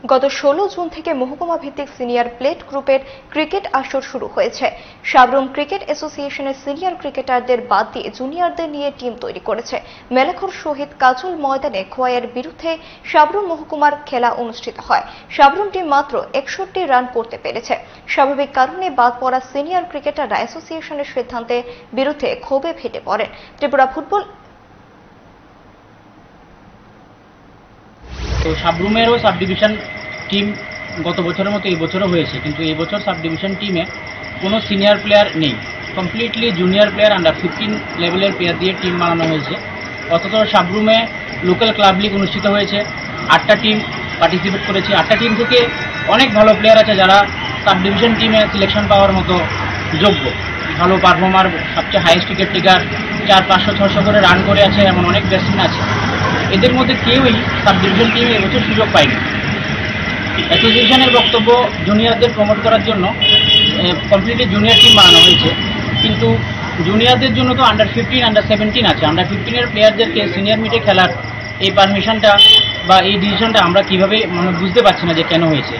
গত 16 জুন থেকে মহকুমা ভিত্তিক সিনিয়র প্লেট গ্রুপের ক্রিকেট আসর শুরু হয়েছে। সাবরুম ক্রিকেট অ্যাসোসিয়েশনের সিনিয়র ক্রিকেটারদের বাদ দিয়ে জুনিয়রদের নিয়ে টিম তৈরি করেছে। মেলাখোর শহীদ কাজল ময়দানে খোয়াইয়ের বিরুদ্ধে সাবরুম মহকুমার খেলা অনুষ্ঠিত হয়। সাবরুম টিম মাত্র 61 রান করতে পেরেছে। স্বাভাবিক কারণে বাদ পড়া সিনিয়র ক্রিকেটাররা অ্যাসোসিয়েশনের সিদ্ধান্তের বিরুদ্ধে ক্ষোভে ফেটে পড়েন। ত্রিপুরা ফুটবল তো সাবরুমেরও সাব ডিভিশন টিম গত বছরের মতো এই বছরও হয়েছে, কিন্তু এই বছর সাব ডিভিশন টিমে কোনো সিনিয়র প্লেয়ার নেই। কমপ্লিটলি জুনিয়র প্লেয়ার আন্ডার 15 লেভেলের প্লেয়ার দিয়ে টিম বানানো হয়েছে। অথচ সাবরুমে লোকাল ক্লাব লিগ অনুষ্ঠিত হয়েছে, 8টা টিম পার্টিসিপেট করেছে। 8টা টিম থেকে অনেক ভালো প্লেয়ার আছে যারা সাব ডিভিশন টিমে সিলেকশন পাওয়ার মতো যোগ্য, ভালো পারফর্মার, সবচেয়ে হাইয়েস্ট উইকেট টেকার, 400-500-600 করে রান করে আছে, এমন অনেক ব্যাটসম্যান আছে। এদের মধ্যে কেউই সাব ডিভিশন টিমে এবছর সুযোগ পায়নি। অ্যাসোসিয়েশনের বক্তব্য জুনিয়রদের প্রমোট করার জন্য কমপ্লিটলি জুনিয়র টিম বানানো হয়েছে, কিন্তু জুনিয়রদের জন্য তো আন্ডার 15 আন্ডার 17 আছে। আন্ডার 15-এর প্লেয়ারদেরকে সিনিয়র মিটে খেলার এই পারমিশনটা বা এই ডিসিশনটা আমরা কীভাবে বুঝতে পারছি না যে কেন হয়েছে।